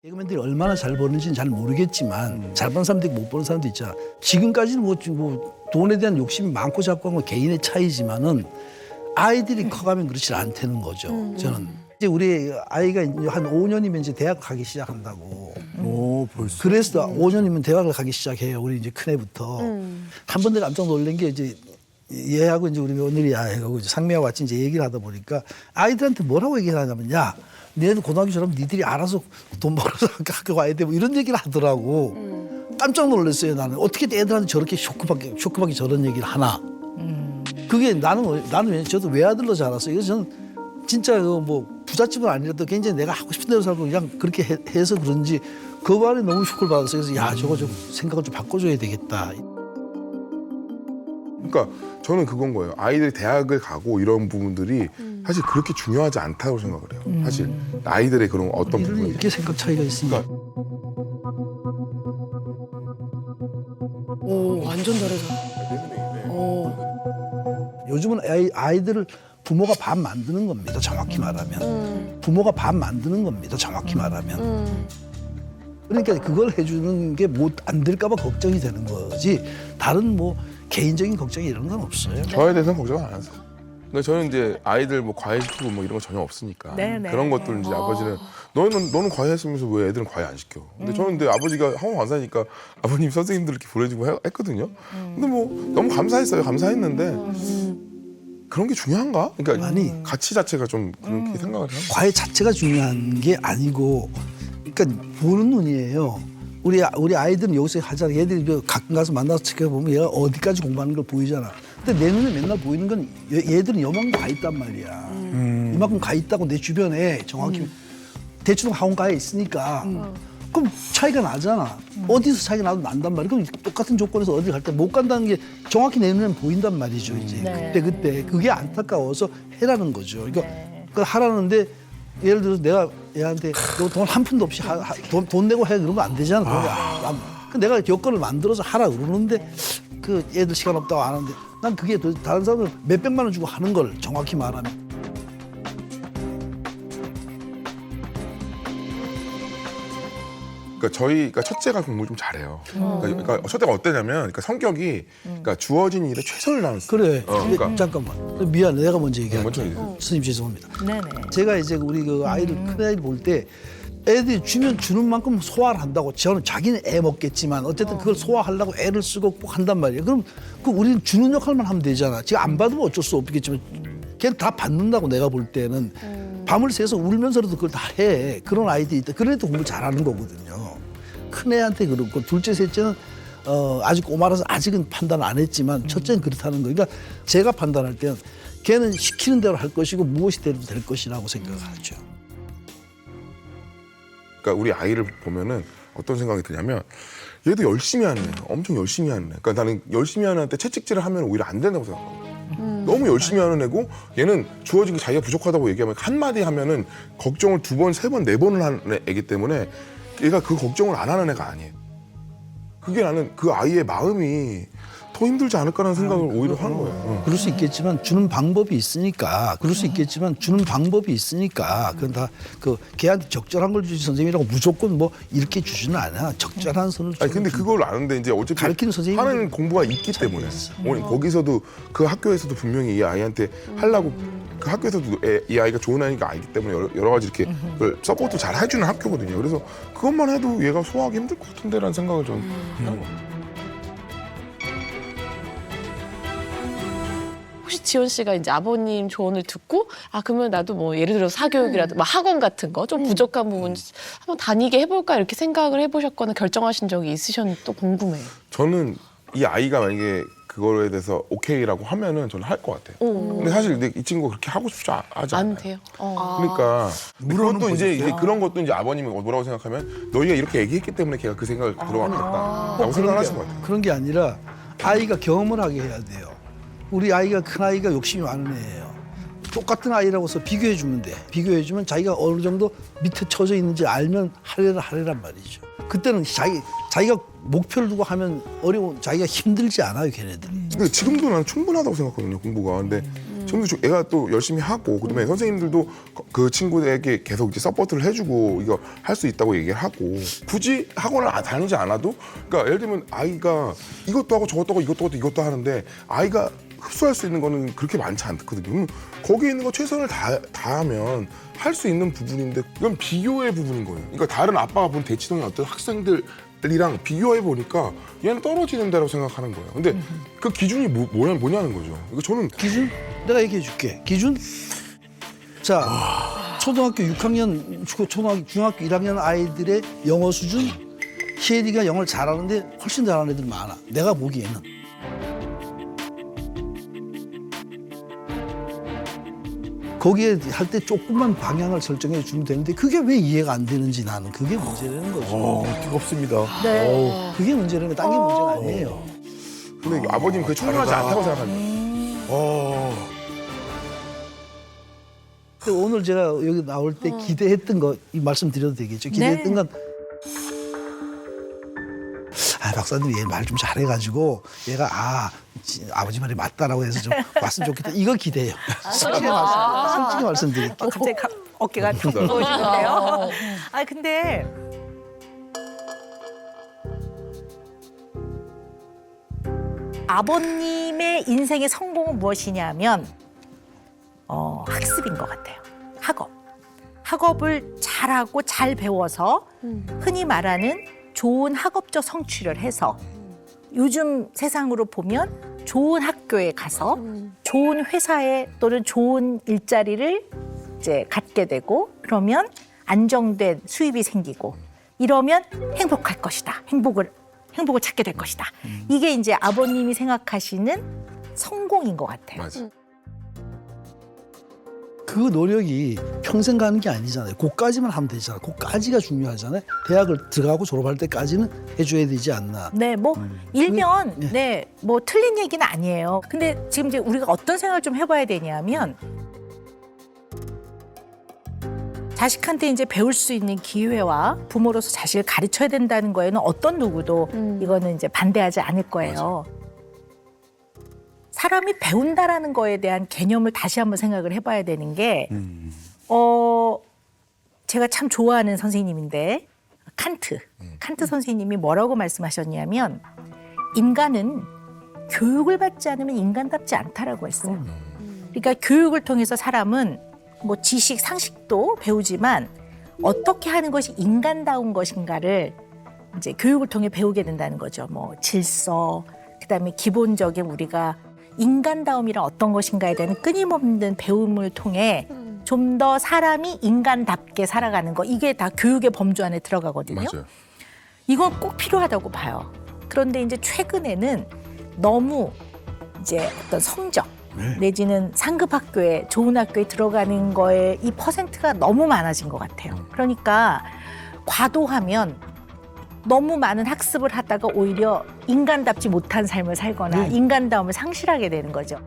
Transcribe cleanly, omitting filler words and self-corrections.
개그맨들이 얼마나 잘 버는지는 잘 모르겠지만 잘 버는 사람도 있고 못 버는 사람도 있잖아. 지금까지는 뭐 돈에 대한 욕심이 많고 작고 한 건 개인의 차이지만은 아이들이 커가면 그렇지 않다는 거죠. 저는 이제 우리 아이가 이제 한 5년이면 이제 대학 가기 시작한다고. 오, 벌써. 그래서 5년이면 대학을 가기 시작해요. 우리 이제 큰애부터. 한 번 내가 깜짝 놀란 게 이제 얘하고 이제 우리 며느리야 하고 이제 상미하고 같이 이제 얘기를 하다 보니까 아이들한테 뭐라고 얘기를 하냐면 야, 너희들 고등학교 졸업하면 니들이 알아서 돈 벌어서 학교 가야 돼 뭐 이런 얘기를 하더라고. 깜짝 놀랐어요. 나는 어떻게 애들한테 저렇게 쇼크받게 저런 얘기를 하나. 그게 나는 저도 외아들로 자랐어요. 그래서 저는 진짜 뭐 부잣집은 아니라도 굉장히 내가 하고 싶은 대로 살고 그냥 그렇게 해서 그런지 그 말에 너무 쇼크를 받았어요. 그래서 야, 저거 좀 생각을 좀 바꿔줘야 되겠다. 그러니까 저는 그건 거예요. 아이들이 대학을 가고 이런 부분들이 사실 그렇게 중요하지 않다고 생각을 해요. 사실 아이들의 그런 어떤 우리는 부분이. 이렇게 생각 차이가 있으니까. 오, 완전 다르다. 요즘은 아이들을 부모가 밥 만드는 겁니다. 정확히 말하면. 부모가 밥 만드는 겁니다. 정확히 말하면. 그러니까 그걸 해주는 게 못 안 될까 봐 걱정이 되는 거지. 다른 뭐 개인적인 걱정이 이런 건 없어요. 저에 대해서는 걱정 안 하세요. 근데 저는 이제 아이들 뭐 과외시키고 뭐 이런 거 전혀 없으니까 네네. 그런 것들 이제 아버지는 너는 과외했으면서 왜 애들은 과외 안 시켜? 근데 저는 근데 아버지가 학원 안 사니까 아버님 선생님들 이렇게 보내주고 했거든요. 근데 뭐 너무 감사했어요. 감사했는데 그런 게 중요한가? 그러니까 아니. 가치 자체가 좀 그렇게 생각을 하는 거예요. 과외 자체가 중요한 게 아니고, 그러니까 보는 눈이에요. 우리 아이들은 여기서 하잖아. 얘들이 가끔 가서 만나서 지켜보면 얘가 어디까지 공부하는 걸 보이잖아. 근데 내 눈에 맨날 보이는 건 얘들은 요만큼 가 있단 말이야. 이만큼 가 있다고 내 주변에 정확히 대충 학원 가 있으니까. 그럼 차이가 나잖아. 어디서 차이가 나도 난단 말이야. 그럼 똑같은 조건에서 어디 갈 때 못 간다는 게 정확히 내 눈에 보인단 말이죠. 이제 그때 그게 안타까워서 해라는 거죠. 그러니까 그걸 하라는데 예를 들어서 내가 얘한테 너 돈 한 푼도 없이 돈 내고 해 그러면 안 되잖아. 내가 여건을 만들어서 하라 그러는데 그 애들 시간 없다고 안 하는데 난 그게 다른 사람은 몇백만 원 주고 하는 걸 정확히 말하면. 그러니까 첫째가 공부를 좀 잘해요. 그러니까 첫째가 어떠냐면, 그러니까 성격이 그러니까 주어진 일에 최선을 다하는. 그래. 그러니까 잠깐만. 미안해. 내가 먼저 얘기할게. 먼저 얘기해요. 선생님 죄송합니다. 네네. 제가 이제 우리 그 아이들 큰 아이들 볼 때 애들이 주는 만큼 소화를 한다고. 저는 자기는 애 먹겠지만 어쨌든 그걸 소화하려고 애를 쓰고 꼭 한단 말이에요. 그럼 그 우리는 주는 역할만 하면 되잖아. 지금 안 받으면 어쩔 수 없겠지만 걔는 다 받는다고 내가 볼 때는 밤을 새서 울면서라도 그걸 다 해. 그런 아이들이 있다. 그런 애도 공부 잘하는 거거든요. 큰 애한테 그렇고 둘째 셋째는 아직 꼬마라서 아직은 판단 안 했지만 첫째는 그렇다는 거예요. 그러니까 제가 판단할 때는 걔는 시키는 대로 할 것이고 무엇이 돼도 될 것이라고 생각하죠. 그러니까 우리 아이를 보면은 어떤 생각이 드냐면 얘도 열심히 하는 애, 엄청 열심히 하는 애. 그러니까 나는 열심히 하는 애한테 채찍질을 하면 오히려 안 된다고 생각하거든. 너무 열심히 하는 애고 얘는 주어진 게 자기가 부족하다고 얘기하면 한마디 하면은 걱정을 2번, 3번, 4번을 하는 애기 때문에 얘가 그 걱정을 안 하는 애가 아니에요. 그게 나는 그 아이의 마음이 더 힘들지 않을까라는 생각을 오히려 하는 거예요. 그럴 수 있겠지만 주는 방법이 있으니까. 그건 다 그 걔한테 적절한 걸 주지 선생님이라고 무조건 뭐 이렇게 주지는 않아. 적절한 선을 아니 근데 그걸 아는데 이제 어차피 가르치는 선생님들 하는 공부가 있기 때문에 거기서도 그 학교에서도 분명히 이 아이한테 하려고 그 학교에서도 이 아이가 좋은 아이가 알기 때문에 여러 가지 이렇게 그걸 서포트 잘 해주는 학교거든요. 그래서 그것만 해도 얘가 소화하기 힘들 것 같은데라는 생각을 좀 하는 거예요. 혹시 지원 씨가 이제 아버님 조언을 듣고 그러면 나도 뭐 예를 들어서 사교육이라도 뭐 학원 같은 거 좀 부족한 부분 한번 다니게 해볼까 이렇게 생각을 해보셨거나 결정하신 적이 있으셨는지 또 궁금해요. 저는 이 아이가 만약에 그거에 대해서 오케이라고 하면은 저는 할 것 같아요. 근데 사실 근데 이 친구가 그렇게 하고 싶지 하지 않아요. 안 돼요. 그러니까 그것도 이제 그런 것도 이제 아버님이 뭐라고 생각하면 너희가 이렇게 얘기했기 때문에 걔가 그 생각을 들어왔겠다라고 생각하실 것 같아요. 그런 게 아니라 아이가 경험을 하게 해야 돼요. 우리 아이가 큰 아이가 욕심이 많은 애예요. 똑같은 아이라고 해서 비교해 주면 돼. 비교해 주면 자기가 어느 정도 밑에 처져 있는지 알면 하래란 말이죠. 그때는 자기가 목표를 두고 하면 자기가 힘들지 않아요, 걔네들이. 근데 지금도 난 충분하다고 생각하거든요, 공부가. 근데 지금도 애가 또 열심히 하고 그다음에 선생님들도 그 친구에게 계속 이제 서포트를 해주고 이거 할 수 있다고 얘기를 하고 굳이 학원을 다니지 않아도 그러니까 예를 들면 아이가 이것도 하고 저것도 하고 이것도 하는데 아이가 흡수할 수 있는 거는 그렇게 많지 않거든요. 그럼 거기에 있는 거 최선을 다하면 할 수 있는 부분인데 이건 비교의 부분인 거예요. 그러니까 다른 아빠가 본 대치동의 어떤 학생들이랑 비교해 보니까 얘는 떨어지는다라고 생각하는 거예요. 근데 그 기준이 뭐냐는 거죠. 이거 저는 기준? 내가 얘기해 줄게. 기준? 자, 초등학교 6학년, 중학교 1학년 아이들의 영어 수준, 희애리가 영어를 잘하는데 훨씬 잘하는 애들 많아. 내가 보기에는. 거기에 할 때 조금만 방향을 설정해 주면 되는데 그게 왜 이해가 안 되는지 나는 그게 문제라는 거죠. 뜨겁습니다. 네. 그게 문제라는 게 딴 게 문제가 아니에요. 근데 아버님 그게 충분하지 않다고 생각합니다. 근데 오늘 제가 여기 나올 때 기대했던 거 이 말씀 드려도 되겠죠? 기대했던 네. 건 박사님 얘 말 좀 잘해가지고 얘가 아버지 말이 맞다라고 해서 좀 왔으면 좋겠다. 이거 기대해요. 솔직히 말씀드릴게요. 갑자기 어깨가 툭 부러지는데요. 근데 아버님의 인생의 성공은 무엇이냐면 학습인 것 같아요. 학업을 잘하고 잘 배워서 흔히 말하는 좋은 학업적 성취를 해서 요즘 세상으로 보면 좋은 학교에 가서 좋은 회사에 또는 좋은 일자리를 이제 갖게 되고 그러면 안정된 수입이 생기고 이러면 행복할 것이다. 행복을 찾게 될 것이다. 이게 이제 아버님이 생각하시는 성공인 것 같아요. 맞아. 그 노력이 평생 가는 게 아니잖아요. 그까지만 하면 되잖아요. 그까지가 중요하잖아요. 대학을 들어가고 졸업할 때까지는 해줘야 되지 않나. 네, 뭐 일면 네. 네, 뭐 틀린 얘기는 아니에요. 근데 지금 이제 우리가 어떤 생각을 좀 해봐야 되냐면 자식한테 이제 배울 수 있는 기회와 부모로서 자식을 가르쳐야 된다는 거에는 어떤 누구도 이거는 이제 반대하지 않을 거예요. 사람이 배운다라는 거에 대한 개념을 다시 한번 생각을 해봐야 되는 게, 제가 참 좋아하는 선생님인데, 칸트 선생님이 뭐라고 말씀하셨냐면, 인간은 교육을 받지 않으면 인간답지 않다라고 했어요. 그러니까 교육을 통해서 사람은 뭐 지식, 상식도 배우지만 어떻게 하는 것이 인간다운 것인가를 이제 교육을 통해 배우게 된다는 거죠. 뭐 질서, 그다음에 기본적인 우리가 인간다움이란 어떤 것인가에 대한 끊임없는 배움을 통해 좀 더 사람이 인간답게 살아가는 거 이게 다 교육의 범주 안에 들어가거든요. 맞아요. 이건 꼭 필요하다고 봐요. 그런데 이제 최근에는 너무 이제 어떤 성적 내지는 상급 학교에 좋은 학교에 들어가는 거에 이 퍼센트가 너무 많아진 것 같아요. 그러니까 과도하면 너무 많은 학습을 하다가 오히려 인간답지 못한 삶을 살거나 인간다움을 상실하게 되는 거죠.